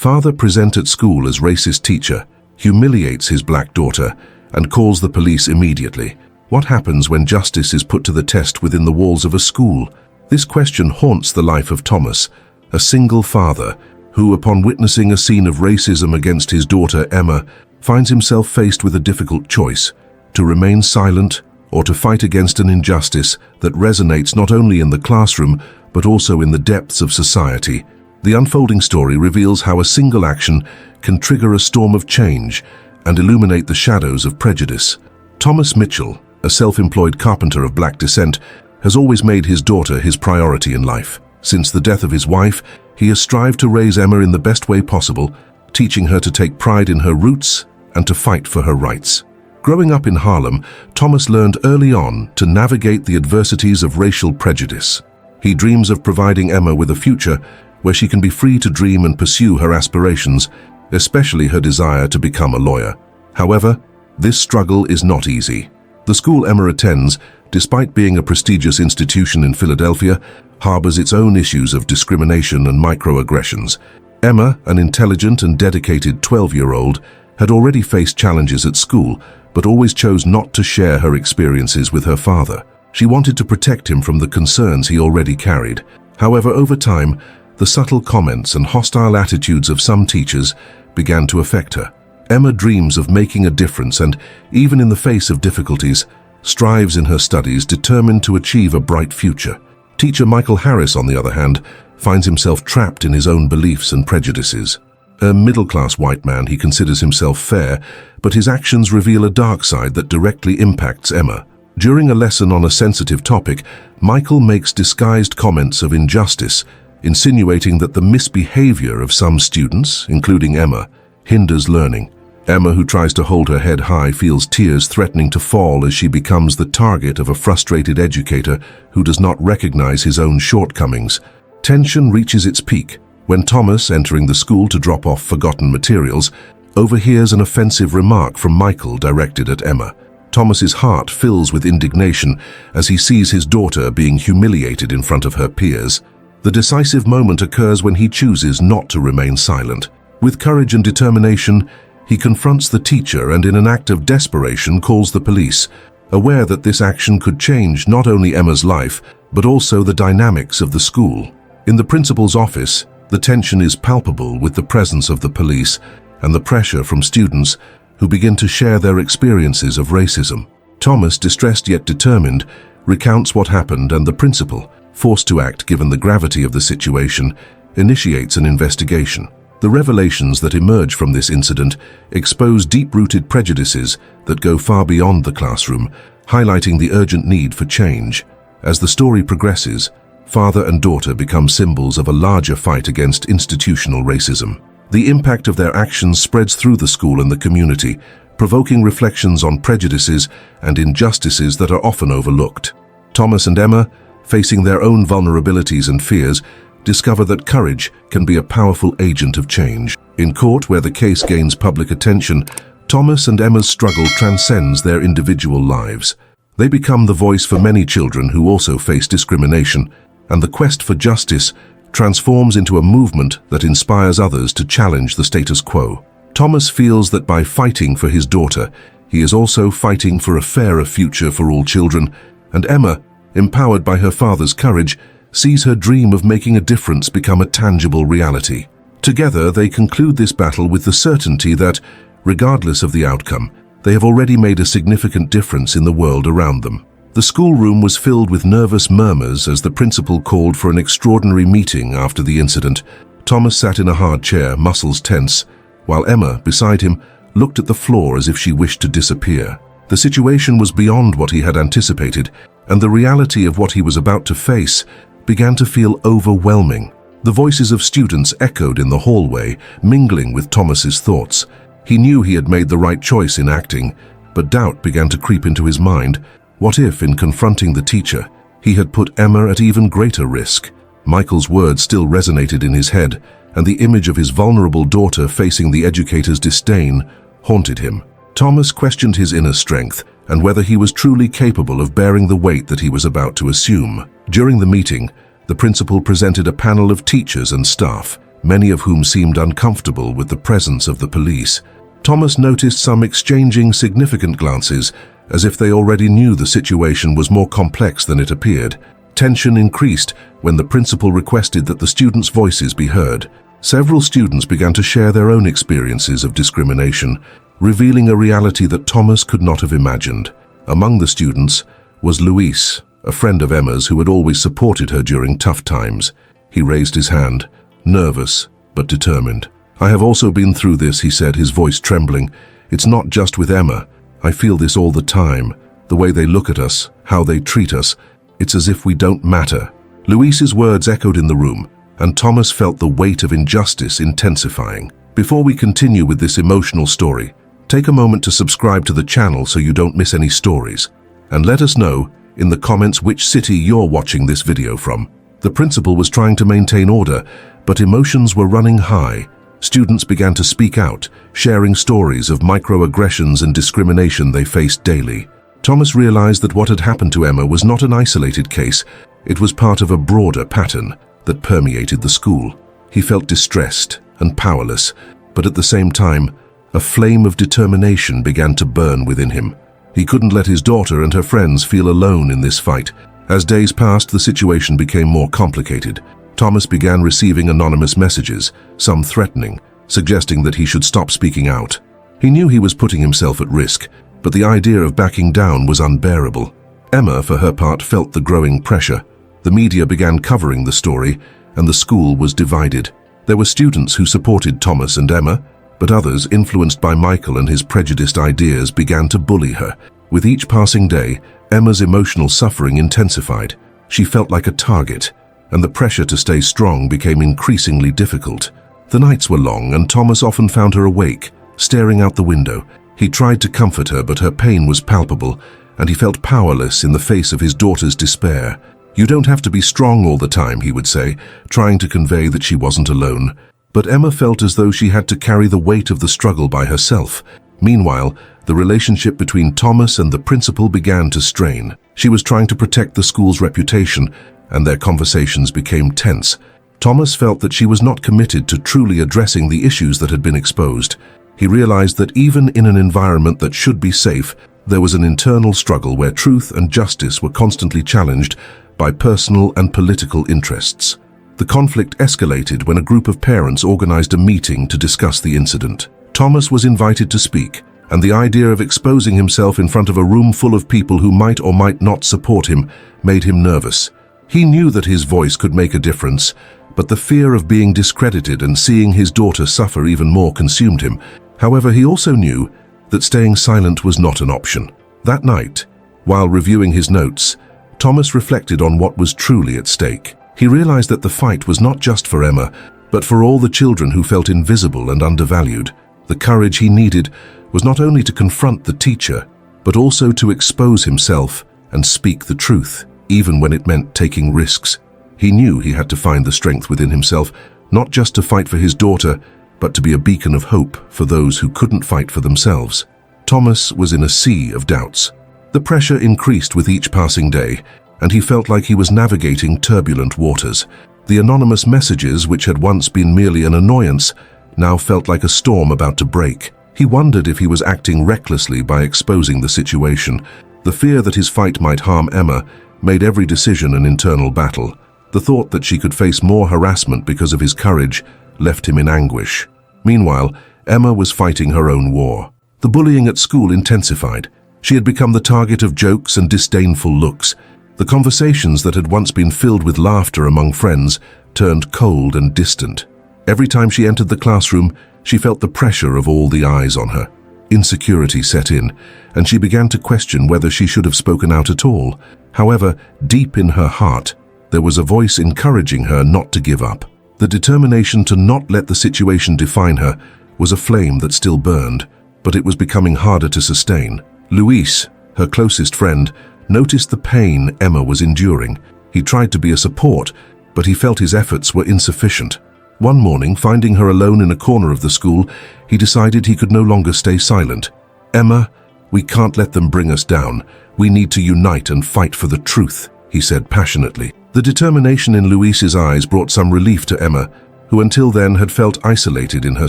Father present at school as racist teacher, humiliates his black daughter, and calls the police immediately. What happens when justice is put to the test within the walls of a school? This question haunts the life of Thomas, a single father who, upon witnessing a scene of racism against his daughter Emma, finds himself faced with a difficult choice: to remain silent or to fight against an injustice that resonates not only in the classroom but also in the depths of society. The unfolding story reveals how a single action can trigger a storm of change and illuminate the shadows of prejudice. Thomas Mitchell, a self-employed carpenter of black descent, has always made his daughter his priority in life. Since the death of his wife, he has strived to raise Emma in the best way possible, teaching her to take pride in her roots and to fight for her rights. Growing up in Harlem, Thomas learned early on to navigate the adversities of racial prejudice. He dreams of providing Emma with a future where she can be free to dream and pursue her aspirations, especially her desire to become a lawyer. However, this struggle is not easy. The school Emma attends, despite being a prestigious institution in Philadelphia, harbors its own issues of discrimination and microaggressions. Emma, an intelligent and dedicated 12-year-old, had already faced challenges at school, but always chose not to share her experiences with her father. She wanted to protect him from the concerns he already carried. However, over time, the subtle comments and hostile attitudes of some teachers began to affect her. Emma dreams of making a difference and, even in the face of difficulties, strives in her studies, determined to achieve a bright future. Teacher Michael Harris, on the other hand, finds himself trapped in his own beliefs and prejudices. A middle-class white man, he considers himself fair, but his actions reveal a dark side that directly impacts Emma. During a lesson on a sensitive topic, Michael makes disguised comments of injustice, insinuating that the misbehavior of some students, including Emma, hinders learning. Emma, who tries to hold her head high, feels tears threatening to fall as she becomes the target of a frustrated educator who does not recognize his own shortcomings. Tension reaches its peak when Thomas, entering the school to drop off forgotten materials, overhears an offensive remark from Michael directed at Emma. Thomas's heart fills with indignation as he sees his daughter being humiliated in front of her peers. The decisive moment occurs when he chooses not to remain silent. With courage and determination, he confronts the teacher and, in an act of desperation, calls the police, aware that this action could change not only Emma's life, but also the dynamics of the school. In the principal's office, the tension is palpable with the presence of the police and the pressure from students who begin to share their experiences of racism. Thomas, distressed yet determined, recounts what happened, and the principal, forced to act given the gravity of the situation, initiates an investigation. The revelations that emerge from this incident expose deep-rooted prejudices that go far beyond the classroom, highlighting the urgent need for change. As the story progresses, father and daughter become symbols of a larger fight against institutional racism. The impact of their actions spreads through the school and the community, provoking reflections on prejudices and injustices that are often overlooked. Thomas and Emma, facing their own vulnerabilities and fears, discover that courage can be a powerful agent of change. In court, where the case gains public attention, Thomas and Emma's struggle transcends their individual lives. They become the voice for many children who also face discrimination, and the quest for justice transforms into a movement that inspires others to challenge the status quo. Thomas feels that by fighting for his daughter, he is also fighting for a fairer future for all children, and Emma, empowered by her father's courage, sees her dream of making a difference become a tangible reality. Together, they conclude this battle with the certainty that, regardless of the outcome, they have already made a significant difference in the world around them. The schoolroom was filled with nervous murmurs as the principal called for an extraordinary meeting after the incident. Thomas sat in a hard chair, muscles tense, while Emma, beside him, looked at the floor as if she wished to disappear. The situation was beyond what he had anticipated, and the reality of what he was about to face began to feel overwhelming. The voices of students echoed in the hallway, mingling with Thomas's thoughts. He knew he had made the right choice in acting, but doubt began to creep into his mind. What if, in confronting the teacher, he had put Emma at even greater risk? Michael's words still resonated in his head, and the image of his vulnerable daughter facing the educator's disdain haunted him. Thomas questioned his inner strength and whether he was truly capable of bearing the weight that he was about to assume. During the meeting, the principal presented a panel of teachers and staff, many of whom seemed uncomfortable with the presence of the police. Thomas noticed some exchanging significant glances, as if they already knew the situation was more complex than it appeared. Tension increased when the principal requested that the students' voices be heard. Several students began to share their own experiences of discrimination, revealing a reality that Thomas could not have imagined. Among the students was Luis, a friend of Emma's who had always supported her during tough times. He raised his hand, nervous but determined. "I have also been through this," he said, his voice trembling. "It's not just with Emma. I feel this all the time. The way they look at us, how they treat us. It's as if we don't matter." Luis's words echoed in the room, and Thomas felt the weight of injustice intensifying. Before we continue with this emotional story, take a moment to subscribe to the channel so you don't miss any stories. And let us know in the comments which city you're watching this video from. The principal was trying to maintain order, but emotions were running high. Students began to speak out, sharing stories of microaggressions and discrimination they faced daily. Thomas realized that what had happened to Emma was not an isolated case. It was part of a broader pattern that permeated the school. He felt distressed and powerless, but at the same time, a flame of determination began to burn within him. He couldn't let his daughter and her friends feel alone in this fight. As days passed, the situation became more complicated. Thomas began receiving anonymous messages, some threatening, suggesting that he should stop speaking out. He knew he was putting himself at risk, but the idea of backing down was unbearable. Emma, for her part, felt the growing pressure. The media began covering the story, and the school was divided. There were students who supported Thomas and Emma, but others, influenced by Michael and his prejudiced ideas, began to bully her. With each passing day, Emma's emotional suffering intensified. She felt like a target, and the pressure to stay strong became increasingly difficult. The nights were long, and Thomas often found her awake, staring out the window. He tried to comfort her, but her pain was palpable, and he felt powerless in the face of his daughter's despair. "You don't have to be strong all the time," he would say, trying to convey that she wasn't alone. But Emma felt as though she had to carry the weight of the struggle by herself. Meanwhile, the relationship between Thomas and the principal began to strain. She was trying to protect the school's reputation, and their conversations became tense. Thomas felt that she was not committed to truly addressing the issues that had been exposed. He realized that even in an environment that should be safe, there was an internal struggle where truth and justice were constantly challenged by personal and political interests. The conflict escalated when a group of parents organized a meeting to discuss the incident. Thomas was invited to speak, and the idea of exposing himself in front of a room full of people who might or might not support him made him nervous. He knew that his voice could make a difference, but the fear of being discredited and seeing his daughter suffer even more consumed him. However, he also knew that staying silent was not an option. That night, while reviewing his notes, Thomas reflected on what was truly at stake. He realized that the fight was not just for Emma, but for all the children who felt invisible and undervalued. The courage he needed was not only to confront the teacher, but also to expose himself and speak the truth, even when it meant taking risks. He knew he had to find the strength within himself, not just to fight for his daughter, but to be a beacon of hope for those who couldn't fight for themselves. Thomas was in a sea of doubts. The pressure increased with each passing day, and he felt like he was navigating turbulent waters. The anonymous messages, which had once been merely an annoyance, now felt like a storm about to break. He wondered if he was acting recklessly by exposing the situation. The fear that his fight might harm Emma made every decision an internal battle. The thought that she could face more harassment because of his courage left him in anguish. Meanwhile, Emma was fighting her own war. The bullying at school intensified. She had become the target of jokes and disdainful looks. The conversations that had once been filled with laughter among friends turned cold and distant. Every time she entered the classroom, she felt the pressure of all the eyes on her. Insecurity set in, and she began to question whether she should have spoken out at all. However, deep in her heart, there was a voice encouraging her not to give up. The determination to not let the situation define her was a flame that still burned, but it was becoming harder to sustain. Luis, her closest friend, noticed the pain Emma was enduring. He tried to be a support, but he felt his efforts were insufficient. One morning, finding her alone in a corner of the school, he decided he could no longer stay silent. "Emma, we can't let them bring us down. We need to unite and fight for the truth," he said passionately. The determination in Luis's eyes brought some relief to Emma, who until then had felt isolated in her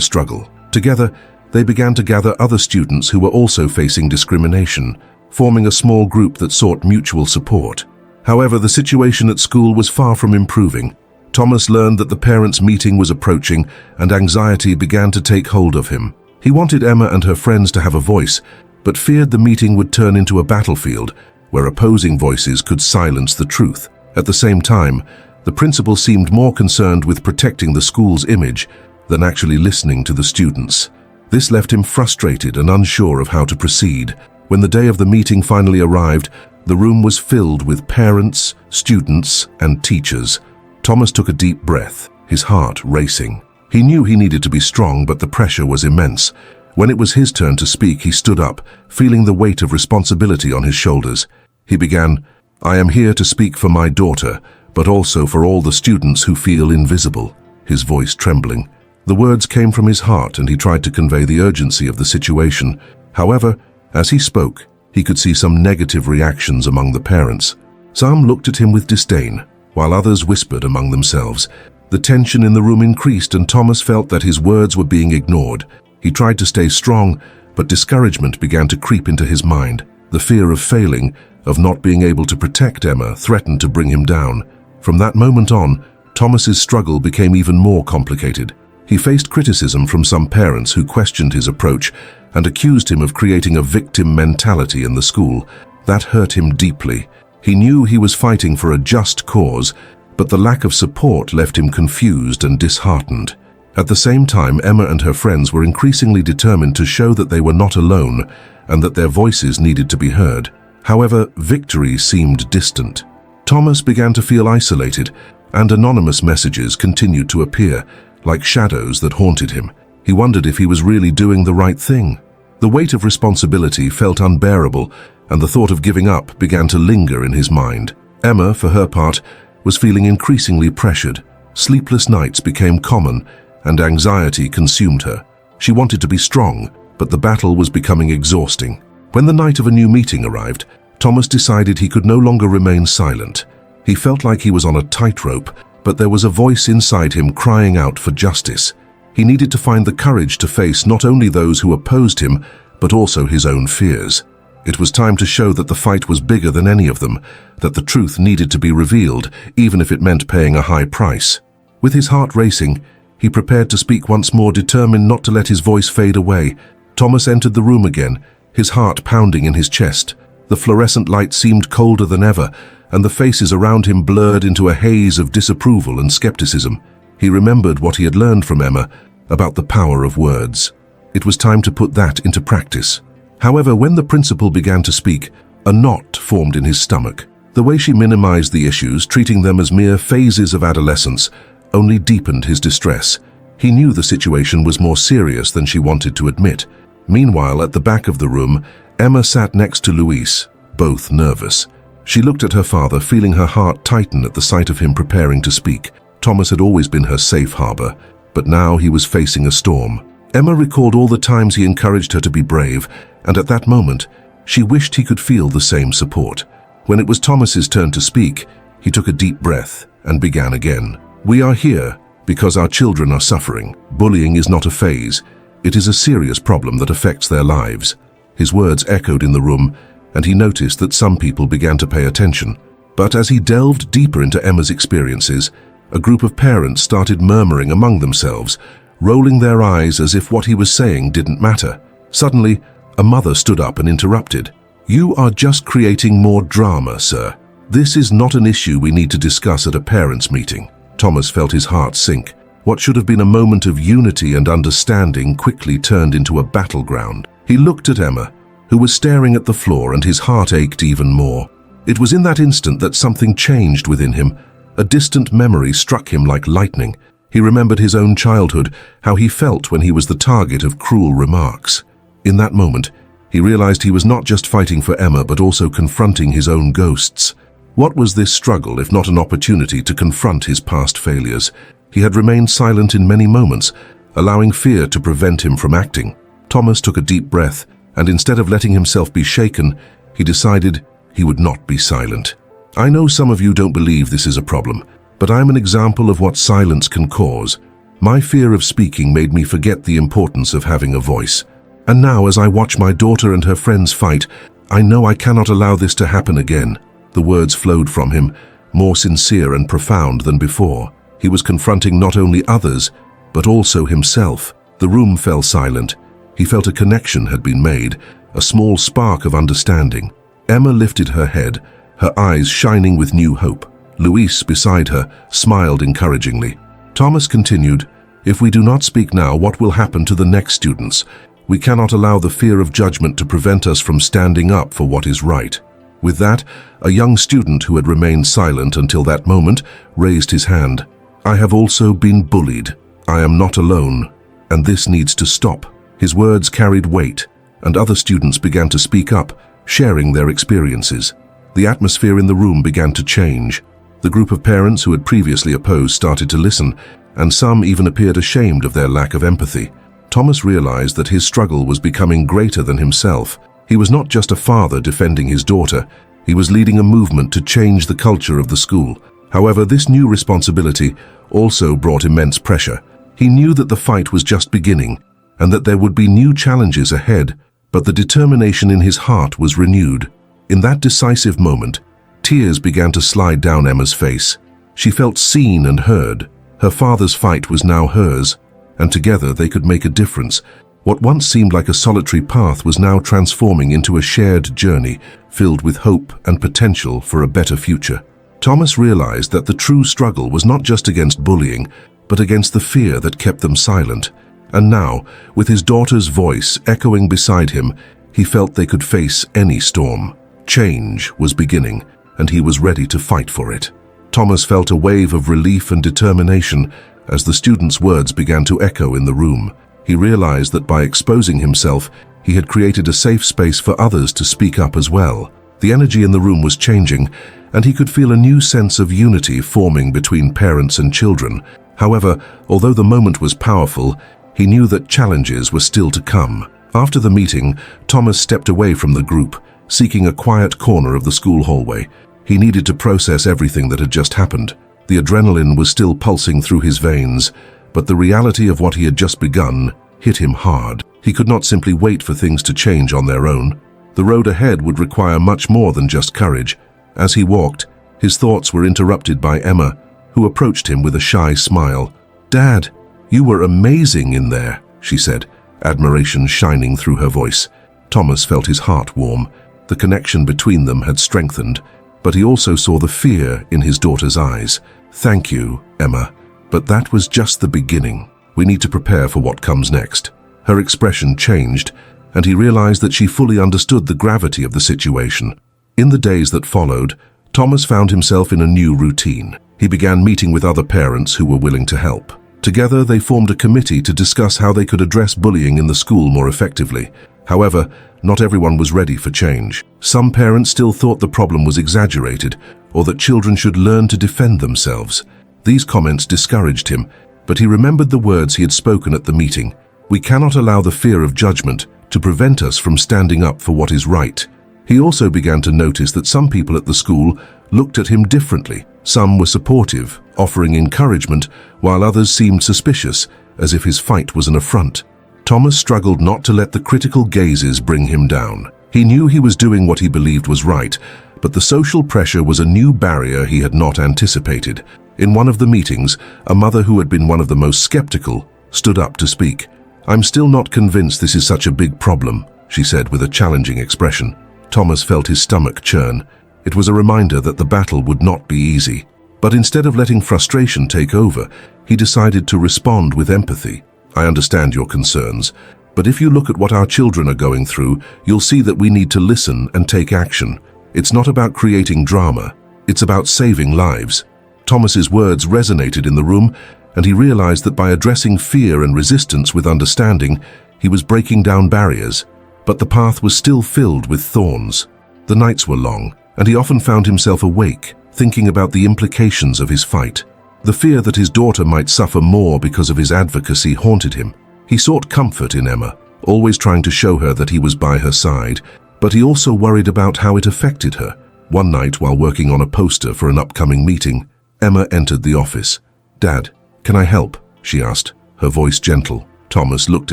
struggle. Together, they began to gather other students who were also facing discrimination, forming a small group that sought mutual support. However, the situation at school was far from improving. Thomas learned that the parents' meeting was approaching and anxiety began to take hold of him. He wanted Emma and her friends to have a voice, but feared the meeting would turn into a battlefield where opposing voices could silence the truth. At the same time, the principal seemed more concerned with protecting the school's image than actually listening to the students. This left him frustrated and unsure of how to proceed. When the day of the meeting finally arrived, the room was filled with parents, students, and teachers. Thomas took a deep breath, his heart racing. He knew he needed to be strong, but the pressure was immense. When it was his turn to speak, he stood up, feeling the weight of responsibility on his shoulders. He began, "I am here to speak for my daughter, but also for all the students who feel invisible," his voice trembling. The words came from his heart and he tried to convey the urgency of the situation. However, as he spoke, he could see some negative reactions among the parents. Some looked at him with disdain, while others whispered among themselves. The tension in the room increased and Thomas felt that his words were being ignored. He tried to stay strong, but discouragement began to creep into his mind. The fear of failing, of not being able to protect Emma, threatened to bring him down. From that moment on, Thomas's struggle became even more complicated. He faced criticism from some parents who questioned his approach and accused him of creating a victim mentality in the school. That hurt him deeply. He knew he was fighting for a just cause, but the lack of support left him confused and disheartened. At the same time, Emma and her friends were increasingly determined to show that they were not alone and that their voices needed to be heard. However, victory seemed distant. Thomas began to feel isolated, and anonymous messages continued to appear, like shadows that haunted him. He wondered if he was really doing the right thing. The weight of responsibility felt unbearable, and the thought of giving up began to linger in his mind. Emma, for her part, was feeling increasingly pressured. Sleepless nights became common, and anxiety consumed her. She wanted to be strong, but the battle was becoming exhausting. When the night of a new meeting arrived, Thomas decided he could no longer remain silent. He felt like he was on a tightrope, but there was a voice inside him crying out for justice. He needed to find the courage to face not only those who opposed him, but also his own fears. It was time to show that the fight was bigger than any of them, that the truth needed to be revealed, even if it meant paying a high price. With his heart racing, he prepared to speak once more, determined not to let his voice fade away. Thomas entered the room again, his heart pounding in his chest. The fluorescent light seemed colder than ever, and the faces around him blurred into a haze of disapproval and skepticism. He remembered what he had learned from Emma about the power of words. It was time to put that into practice. However, when the principal began to speak, a knot formed in his stomach. The way she minimized the issues, treating them as mere phases of adolescence, only deepened his distress. He knew the situation was more serious than she wanted to admit. Meanwhile, at the back of the room, Emma sat next to Luis, both nervous. She looked at her father, feeling her heart tighten at the sight of him preparing to speak. Thomas had always been her safe harbor, but now he was facing a storm. Emma recalled all the times he encouraged her to be brave, and at that moment, she wished he could feel the same support. When it was Thomas's turn to speak, he took a deep breath and began again. "We are here because our children are suffering. Bullying is not a phase. It is a serious problem that affects their lives." His words echoed in the room, and he noticed that some people began to pay attention. But as he delved deeper into Emma's experiences, a group of parents started murmuring among themselves, rolling their eyes as if what he was saying didn't matter. Suddenly, a mother stood up and interrupted. "You are just creating more drama, sir. This is not an issue we need to discuss at a parents' meeting." Thomas felt his heart sink. What should have been a moment of unity and understanding quickly turned into a battleground. He looked at Emma, who was staring at the floor, and his heart ached even more. It was in that instant that something changed within him. A distant memory struck him like lightning. He remembered his own childhood, how he felt when he was the target of cruel remarks. In that moment, he realized he was not just fighting for Emma, but also confronting his own ghosts. What was this struggle if not an opportunity to confront his past failures? He had remained silent in many moments, allowing fear to prevent him from acting. Thomas took a deep breath, and instead of letting himself be shaken, he decided he would not be silent. "I know some of you don't believe this is a problem, but I'm an example of what silence can cause. My fear of speaking made me forget the importance of having a voice. And now, as I watch my daughter and her friends fight, I know I cannot allow this to happen again." The words flowed from him, more sincere and profound than before. He was confronting not only others, but also himself. The room fell silent. He felt a connection had been made, a small spark of understanding. Emma lifted her head, her eyes shining with new hope. Luis, beside her, smiled encouragingly. Thomas continued, "If we do not speak now, what will happen to the next students? We cannot allow the fear of judgment to prevent us from standing up for what is right." With that, a young student who had remained silent until that moment raised his hand. "I have also been bullied. I am not alone, and this needs to stop." His words carried weight, and other students began to speak up, sharing their experiences. The atmosphere in the room began to change. The group of parents who had previously opposed started to listen, and some even appeared ashamed of their lack of empathy. Thomas realized that his struggle was becoming greater than himself. He was not just a father defending his daughter, he was leading a movement to change the culture of the school. However, this new responsibility also brought immense pressure. He knew that the fight was just beginning, and that there would be new challenges ahead, but the determination in his heart was renewed. In that decisive moment, tears began to slide down Emma's face. She felt seen and heard. Her father's fight was now hers, and together they could make a difference. What once seemed like a solitary path was now transforming into a shared journey filled with hope and potential for a better future. Thomas realized that the true struggle was not just against bullying, but against the fear that kept them silent. And now, with his daughter's voice echoing beside him, he felt they could face any storm. Change was beginning, and he was ready to fight for it. Thomas felt a wave of relief and determination as the students' words began to echo in the room. He realized that by exposing himself, he had created a safe space for others to speak up as well. The energy in the room was changing, and he could feel a new sense of unity forming between parents and children. However, although the moment was powerful, he knew that challenges were still to come. After the meeting, Thomas stepped away from the group, seeking a quiet corner of the school hallway. He needed to process everything that had just happened. The adrenaline was still pulsing through his veins, but the reality of what he had just begun hit him hard. He could not simply wait for things to change on their own. The road ahead would require much more than just courage. As he walked, his thoughts were interrupted by Emma, who approached him with a shy smile. "Dad, you were amazing in there," she said, admiration shining through her voice. Thomas felt his heart warm. The connection between them had strengthened, but he also saw the fear in his daughter's eyes. "Thank you, Emma, but that was just the beginning. We need to prepare for what comes next." Her expression changed, and he realized that she fully understood the gravity of the situation. In the days that followed, Thomas found himself in a new routine. He began meeting with other parents who were willing to help. Together, they formed a committee to discuss how they could address bullying in the school more effectively. However, not everyone was ready for change. Some parents still thought the problem was exaggerated, or that children should learn to defend themselves. These comments discouraged him, but he remembered the words he had spoken at the meeting. "We cannot allow the fear of judgment to prevent us from standing up for what is right." He also began to notice that some people at the school looked at him differently. Some were supportive, offering encouragement, while others seemed suspicious, as if his fight was an affront. Thomas struggled not to let the critical gazes bring him down. He knew he was doing what he believed was right, but the social pressure was a new barrier he had not anticipated. In one of the meetings, a mother who had been one of the most skeptical stood up to speak. "I'm still not convinced this is such a big problem," she said with a challenging expression. Thomas felt his stomach churn. It was a reminder that the battle would not be easy. But instead of letting frustration take over, he decided to respond with empathy. "I understand your concerns, but if you look at what our children are going through, you'll see that we need to listen and take action. It's not about creating drama, it's about saving lives." Thomas's words resonated in the room, and he realized that by addressing fear and resistance with understanding, he was breaking down barriers. But the path was still filled with thorns. The nights were long, and he often found himself awake, thinking about the implications of his fight. The fear that his daughter might suffer more because of his advocacy haunted him. He sought comfort in Emma, always trying to show her that he was by her side, but he also worried about how it affected her. One night, while working on a poster for an upcoming meeting, Emma entered the office. "Dad, can I help?" she asked, her voice gentle. Thomas looked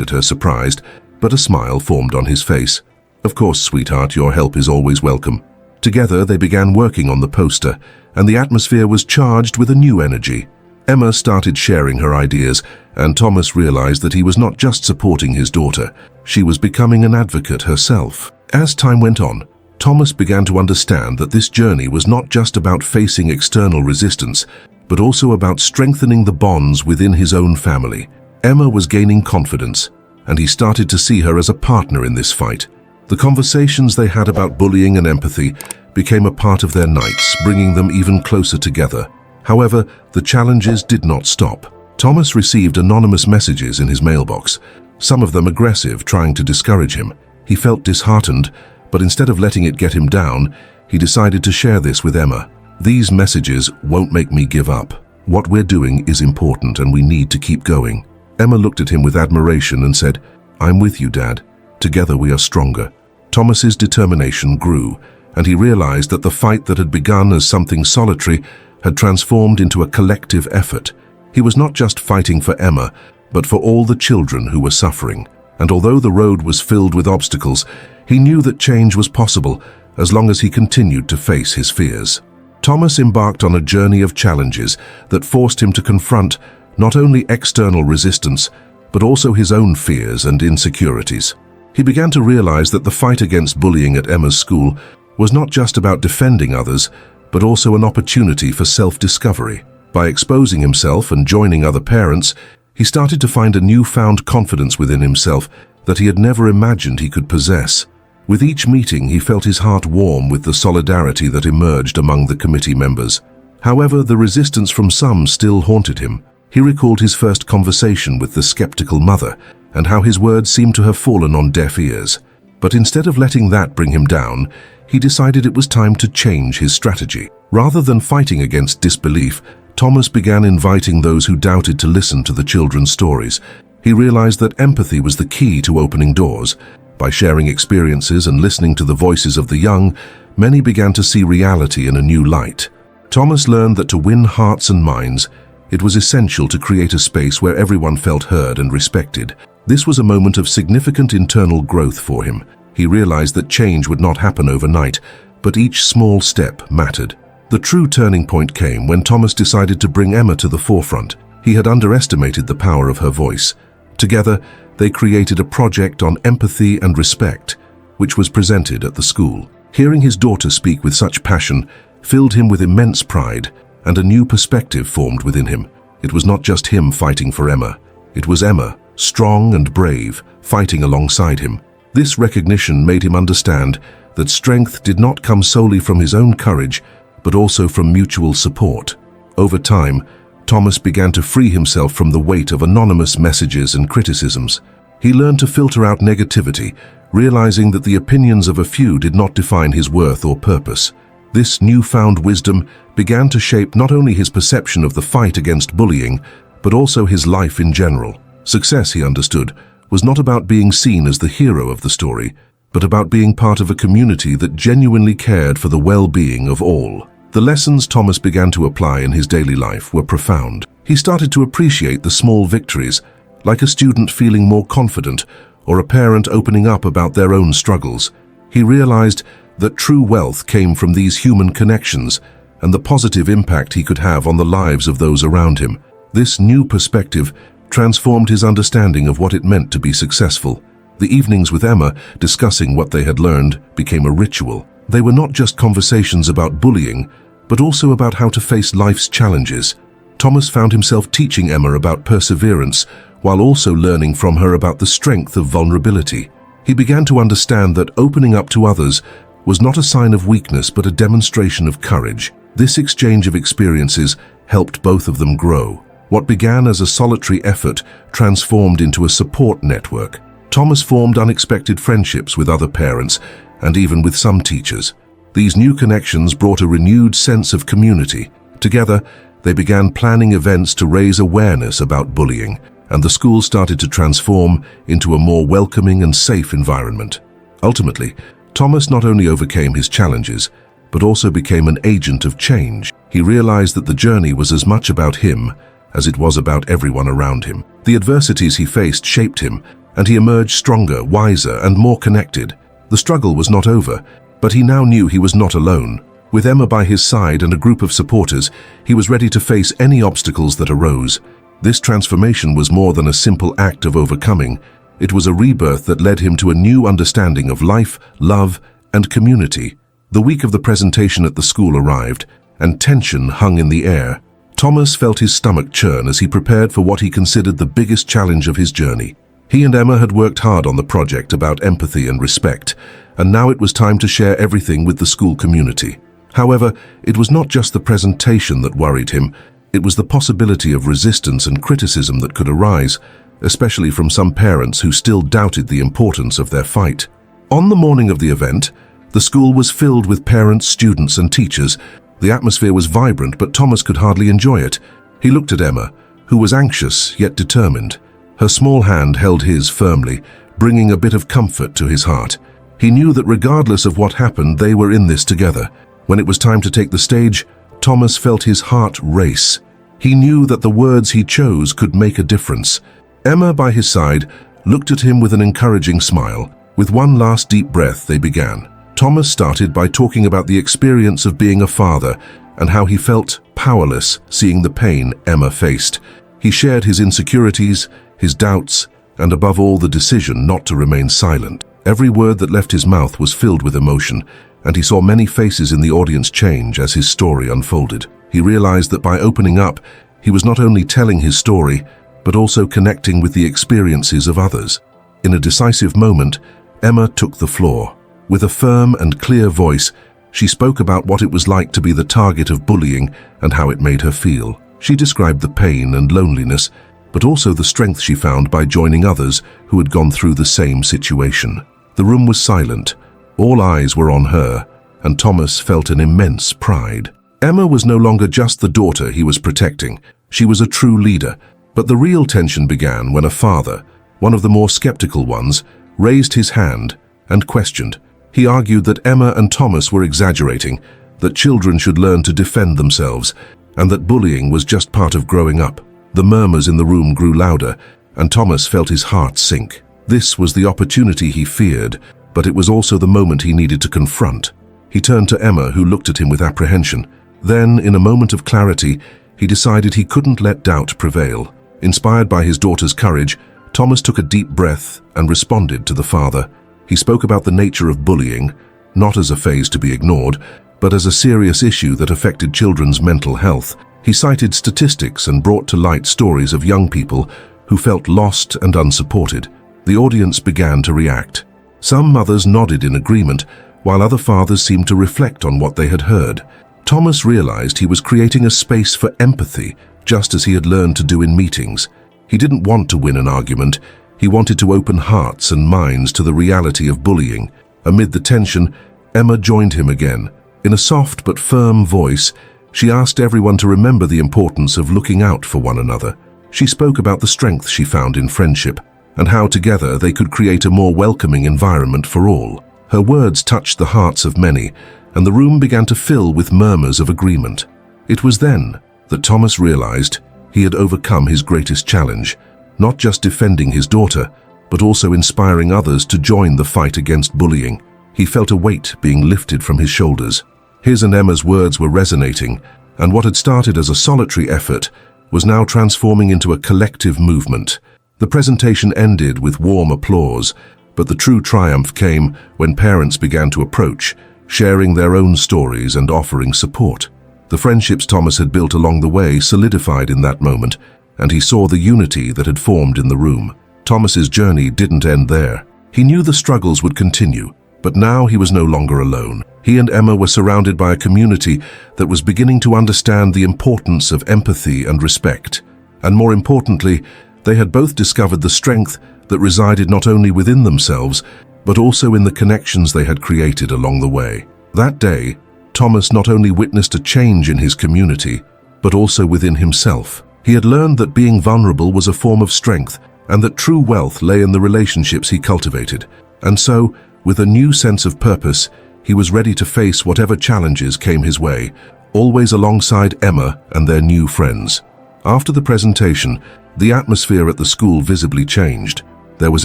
at her surprised, but a smile formed on his face. "Of course, sweetheart, your help is always welcome." Together they began working on the poster, and the atmosphere was charged with a new energy. Emma started sharing her ideas, and Thomas realized that he was not just supporting his daughter, she was becoming an advocate herself. As time went on, Thomas began to understand that this journey was not just about facing external resistance, but also about strengthening the bonds within his own family. Emma was gaining confidence, and he started to see her as a partner in this fight. The conversations they had about bullying and empathy became a part of their nights, bringing them even closer together. However, the challenges did not stop. Thomas received anonymous messages in his mailbox, some of them aggressive, trying to discourage him. He felt disheartened, but instead of letting it get him down, he decided to share this with Emma. "These messages won't make me give up. What we're doing is important and we need to keep going." Emma looked at him with admiration and said, "I'm with you, Dad. Together we are stronger." Thomas's determination grew, and he realized that the fight that had begun as something solitary had transformed into a collective effort. He was not just fighting for Emma, but for all the children who were suffering. And although the road was filled with obstacles, he knew that change was possible as long as he continued to face his fears. Thomas embarked on a journey of challenges that forced him to confront not only external resistance, but also his own fears and insecurities. He began to realize that the fight against bullying at Emma's school was not just about defending others, but also an opportunity for self-discovery. By exposing himself and joining other parents, he started to find a newfound confidence within himself that he had never imagined he could possess. With each meeting, he felt his heart warm with the solidarity that emerged among the committee members. However, the resistance from some still haunted him. He recalled his first conversation with the skeptical mother and how his words seemed to have fallen on deaf ears. But instead of letting that bring him down, he decided it was time to change his strategy. Rather than fighting against disbelief, Thomas began inviting those who doubted to listen to the children's stories. He realized that empathy was the key to opening doors. By sharing experiences and listening to the voices of the young, many began to see reality in a new light. Thomas learned that to win hearts and minds, it was essential to create a space where everyone felt heard and respected. This was a moment of significant internal growth for him. He realized that change would not happen overnight, but each small step mattered. The true turning point came when Thomas decided to bring Emma to the forefront. He had underestimated the power of her voice. Together, they created a project on empathy and respect, which was presented at the school. Hearing his daughter speak with such passion filled him with immense pride, and a new perspective formed within him. It was not just him fighting for Emma. It was Emma, strong and brave, fighting alongside him. This recognition made him understand that strength did not come solely from his own courage, but also from mutual support. Over time, Thomas began to free himself from the weight of anonymous messages and criticisms. He learned to filter out negativity, realizing that the opinions of a few did not define his worth or purpose. This newfound wisdom began to shape not only his perception of the fight against bullying, but also his life in general. Success, he understood, was not about being seen as the hero of the story, but about being part of a community that genuinely cared for the well-being of all. The lessons Thomas began to apply in his daily life were profound. He started to appreciate the small victories, like a student feeling more confident or a parent opening up about their own struggles. He realized that true wealth came from these human connections and the positive impact he could have on the lives of those around him. This new perspective transformed his understanding of what it meant to be successful. The evenings with Emma, discussing what they had learned, became a ritual. They were not just conversations about bullying, but also about how to face life's challenges. Thomas found himself teaching Emma about perseverance, while also learning from her about the strength of vulnerability. He began to understand that opening up to others was not a sign of weakness, but a demonstration of courage. This exchange of experiences helped both of them grow. What began as a solitary effort transformed into a support network. Thomas formed unexpected friendships with other parents and even with some teachers. These new connections brought a renewed sense of community. Together, they began planning events to raise awareness about bullying, and the school started to transform into a more welcoming and safe environment. Ultimately, Thomas not only overcame his challenges, but also became an agent of change. He realized that the journey was as much about him as it was about everyone around him. The adversities he faced shaped him, and he emerged stronger, wiser, and more connected. The struggle was not over, but he now knew he was not alone. With Emma by his side and a group of supporters, he was ready to face any obstacles that arose. This transformation was more than a simple act of overcoming. It was a rebirth that led him to a new understanding of life, love, and community. The week of the presentation at the school arrived, and tension hung in the air. Thomas felt his stomach churn as he prepared for what he considered the biggest challenge of his journey. He and Emma had worked hard on the project about empathy and respect, and now it was time to share everything with the school community. However, it was not just the presentation that worried him. It was the possibility of resistance and criticism that could arise, especially from some parents who still doubted the importance of their fight. On the morning of the event, the school was filled with parents, students, and teachers. The atmosphere was vibrant, but Thomas could hardly enjoy it. He looked at Emma, who was anxious yet determined. Her small hand held his firmly, bringing a bit of comfort to his heart. He knew that regardless of what happened, they were in this together. When it was time to take the stage, Thomas felt his heart race. He knew that the words he chose could make a difference. Emma, by his side, looked at him with an encouraging smile. With one last deep breath, they began. Thomas started by talking about the experience of being a father and how he felt powerless seeing the pain Emma faced. He shared his insecurities, his doubts, and above all the decision not to remain silent. Every word that left his mouth was filled with emotion, and he saw many faces in the audience change as his story unfolded. He realized that by opening up, he was not only telling his story, but also connecting with the experiences of others. In a decisive moment, Emma took the floor. With a firm and clear voice, she spoke about what it was like to be the target of bullying and how it made her feel. She described the pain and loneliness, but also the strength she found by joining others who had gone through the same situation. The room was silent. All eyes were on her, and Thomas felt an immense pride. Emma was no longer just the daughter he was protecting. She was a true leader. But the real tension began when a father, one of the more skeptical ones, raised his hand and questioned. He argued that Emma and Thomas were exaggerating, that children should learn to defend themselves, and that bullying was just part of growing up. The murmurs in the room grew louder, and Thomas felt his heart sink. This was the opportunity he feared, but it was also the moment he needed to confront. He turned to Emma, who looked at him with apprehension. Then, in a moment of clarity, he decided he couldn't let doubt prevail. Inspired by his daughter's courage, Thomas took a deep breath and responded to the father. He spoke about the nature of bullying, not as a phase to be ignored, but as a serious issue that affected children's mental health. He cited statistics and brought to light stories of young people who felt lost and unsupported. The audience began to react. Some mothers nodded in agreement, while other fathers seemed to reflect on what they had heard. Thomas realized he was creating a space for empathy, just as he had learned to do in meetings. He didn't want to win an argument. He wanted to open hearts and minds to the reality of bullying. Amid the tension, Emma joined him again. In a soft but firm voice, she asked everyone to remember the importance of looking out for one another. She spoke about the strength she found in friendship and how together they could create a more welcoming environment for all. Her words touched the hearts of many, and the room began to fill with murmurs of agreement. It was then that Thomas realized he had overcome his greatest challenge, not just defending his daughter, but also inspiring others to join the fight against bullying. He felt a weight being lifted from his shoulders. His and Emma's words were resonating, and what had started as a solitary effort was now transforming into a collective movement. The presentation ended with warm applause, but the true triumph came when parents began to approach, sharing their own stories and offering support. The friendships Thomas had built along the way solidified in that moment, and he saw the unity that had formed in the room. Thomas's journey didn't end there. He knew the struggles would continue, but now he was no longer alone. He and Emma were surrounded by a community that was beginning to understand the importance of empathy and respect. And more importantly, they had both discovered the strength that resided not only within themselves, but also in the connections they had created along the way. That day, Thomas not only witnessed a change in his community, but also within himself. He had learned that being vulnerable was a form of strength, and that true wealth lay in the relationships he cultivated. And so, with a new sense of purpose, he was ready to face whatever challenges came his way, always alongside Emma and their new friends. After the presentation, the atmosphere at the school visibly changed. There was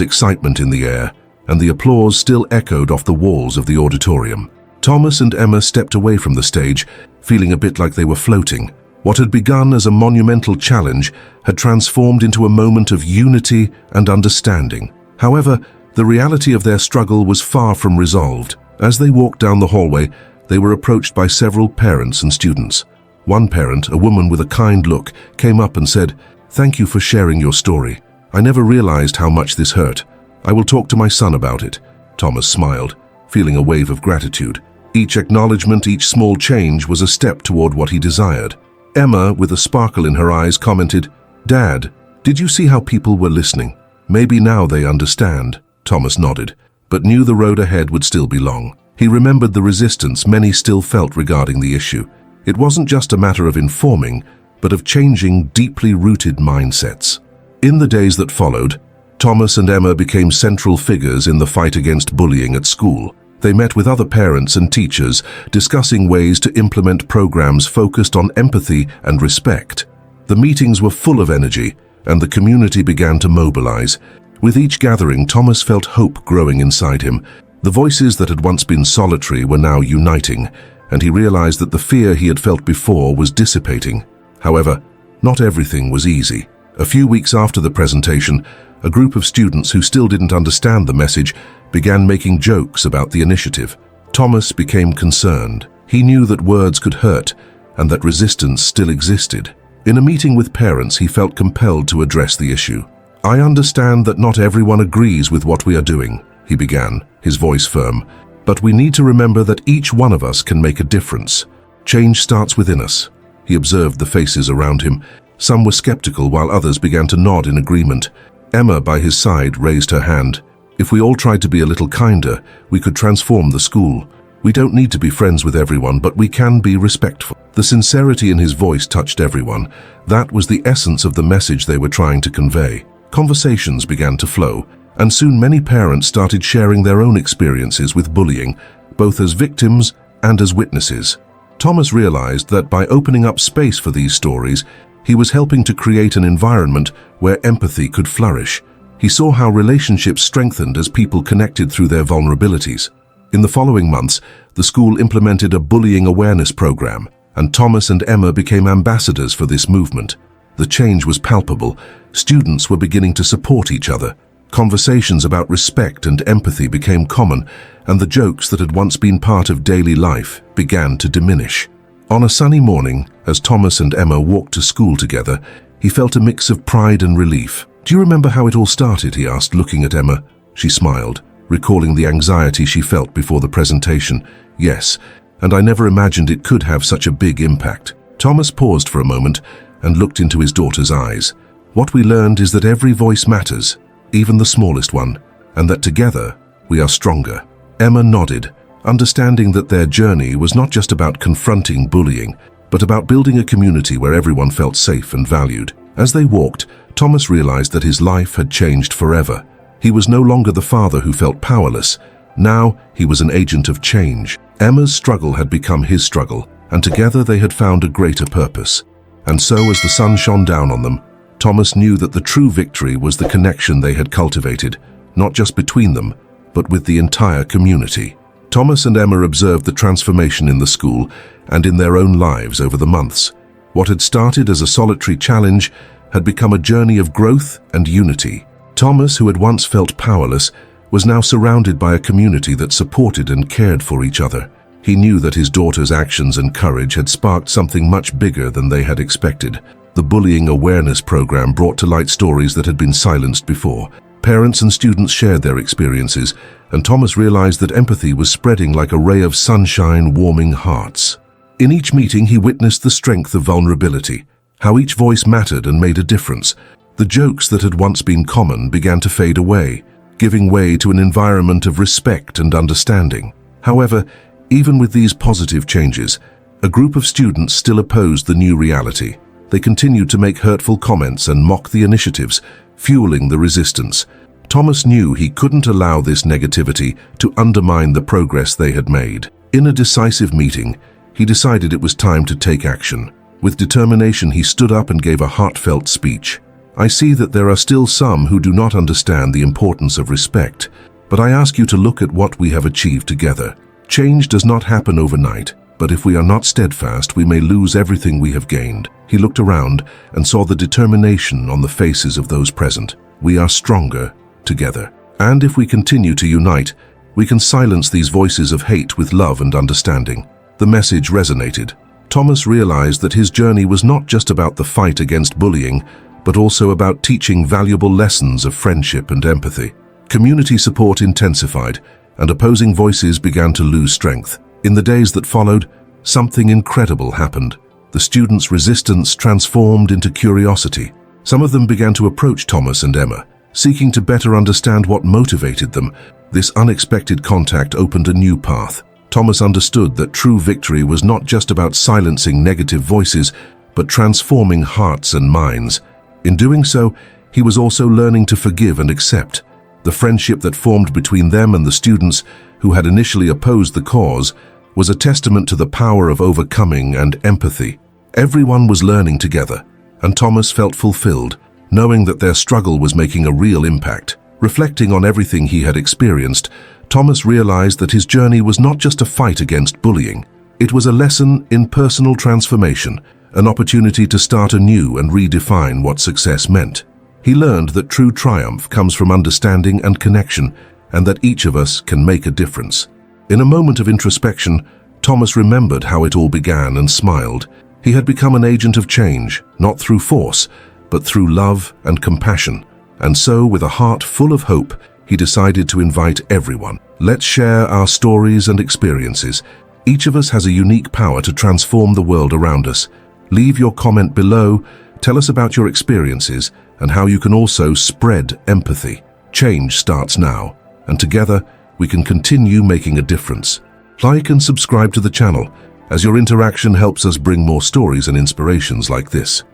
excitement in the air, and the applause still echoed off the walls of the auditorium. Thomas and Emma stepped away from the stage, feeling a bit like they were floating. What had begun as a monumental challenge had transformed into a moment of unity and understanding. However, the reality of their struggle was far from resolved. As they walked down the hallway, they were approached by several parents and students. One parent, a woman with a kind look, came up and said, "Thank you for sharing your story. I never realized how much this hurt. I will talk to my son about it." Thomas smiled, feeling a wave of gratitude. Each acknowledgement, each small change was a step toward what he desired. Emma, with a sparkle in her eyes, commented, "Dad, did you see how people were listening? Maybe now they understand." Thomas nodded, but knew the road ahead would still be long. He remembered the resistance many still felt regarding the issue. It wasn't just a matter of informing, but of changing deeply rooted mindsets. In the days that followed, Thomas and Emma became central figures in the fight against bullying at school. They met with other parents and teachers, discussing ways to implement programs focused on empathy and respect. The meetings were full of energy, and the community began to mobilize. With each gathering, Thomas felt hope growing inside him. The voices that had once been solitary were now uniting, and he realized that the fear he had felt before was dissipating. However, not everything was easy. A few weeks after the presentation, a group of students who still didn't understand the message began making jokes about the initiative. Thomas became concerned. He knew that words could hurt and that resistance still existed. In a meeting with parents, he felt compelled to address the issue. "I understand that not everyone agrees with what we are doing," he began, his voice firm. "But we need to remember that each one of us can make a difference. Change starts within us." He observed the faces around him. Some were skeptical while others began to nod in agreement. Emma, by his side, raised her hand. "If we all tried to be a little kinder, we could transform the school. We don't need to be friends with everyone, but we can be respectful." The sincerity in his voice touched everyone. That was the essence of the message they were trying to convey. Conversations began to flow, and soon many parents started sharing their own experiences with bullying, both as victims and as witnesses. Thomas realized that by opening up space for these stories, he was helping to create an environment where empathy could flourish. He saw how relationships strengthened as people connected through their vulnerabilities. In the following months, the school implemented a bullying awareness program, and Thomas and Emma became ambassadors for this movement. The change was palpable. Students were beginning to support each other. Conversations about respect and empathy became common, and the jokes that had once been part of daily life began to diminish. On a sunny morning, as Thomas and Emma walked to school together, he felt a mix of pride and relief. "Do you remember how it all started?" he asked, looking at Emma. She smiled, recalling the anxiety she felt before the presentation. "Yes, and I never imagined it could have such a big impact." Thomas paused for a moment and looked into his daughter's eyes. "What we learned is that every voice matters, even the smallest one, and that together we are stronger." Emma nodded, understanding that their journey was not just about confronting bullying, but about building a community where everyone felt safe and valued. As they walked, Thomas realized that his life had changed forever. He was no longer the father who felt powerless. Now he was an agent of change. Emma's struggle had become his struggle, and together they had found a greater purpose. And so, as the sun shone down on them, Thomas knew that the true victory was the connection they had cultivated, not just between them, but with the entire community. Thomas and Emma observed the transformation in the school and in their own lives over the months. What had started as a solitary challenge had become a journey of growth and unity. Thomas, who had once felt powerless, was now surrounded by a community that supported and cared for each other. He knew that his daughter's actions and courage had sparked something much bigger than they had expected. The bullying awareness program brought to light stories that had been silenced before. Parents and students shared their experiences, and Thomas realized that empathy was spreading like a ray of sunshine, warming hearts. In each meeting, he witnessed the strength of vulnerability, how each voice mattered and made a difference. The jokes that had once been common began to fade away, giving way to an environment of respect and understanding. However, even with these positive changes, a group of students still opposed the new reality. They continued to make hurtful comments and mock the initiatives, fueling the resistance. Thomas knew he couldn't allow this negativity to undermine the progress they had made. In a decisive meeting, he decided it was time to take action. With determination, he stood up and gave a heartfelt speech. I see that there are still some who do not understand the importance of respect, but I ask you to look at what we have achieved together. Change does not happen overnight, but if we are not steadfast, we may lose everything we have gained. He looked around and saw the determination on the faces of those present. We are stronger together. And if we continue to unite, we can silence these voices of hate with love and understanding. The message resonated. Thomas realized that his journey was not just about the fight against bullying, but also about teaching valuable lessons of friendship and empathy. Community support intensified, and opposing voices began to lose strength. In the days that followed, something incredible happened. The students' resistance transformed into curiosity. Some of them began to approach Thomas and Emma, seeking to better understand what motivated them. This unexpected contact opened a new path. Thomas understood that true victory was not just about silencing negative voices, but transforming hearts and minds. In doing so, he was also learning to forgive and accept. The friendship that formed between them and the students who had initially opposed the cause was a testament to the power of overcoming and empathy. Everyone was learning together, and Thomas felt fulfilled, knowing that their struggle was making a real impact. Reflecting on everything he had experienced, Thomas realized that his journey was not just a fight against bullying. It was a lesson in personal transformation, an opportunity to start anew and redefine what success meant. He learned that true triumph comes from understanding and connection, and that each of us can make a difference. In a moment of introspection, Thomas remembered how it all began and smiled. He had become an agent of change, not through force, but through love and compassion. And so, with a heart full of hope, he decided to invite everyone. Let's share our stories and experiences. Each of us has a unique power to transform the world around us. Leave your comment below, tell us about your experiences, and how you can also spread empathy. Change starts now, and together we can continue making a difference. Like and subscribe to the channel, as your interaction helps us bring more stories and inspirations like this.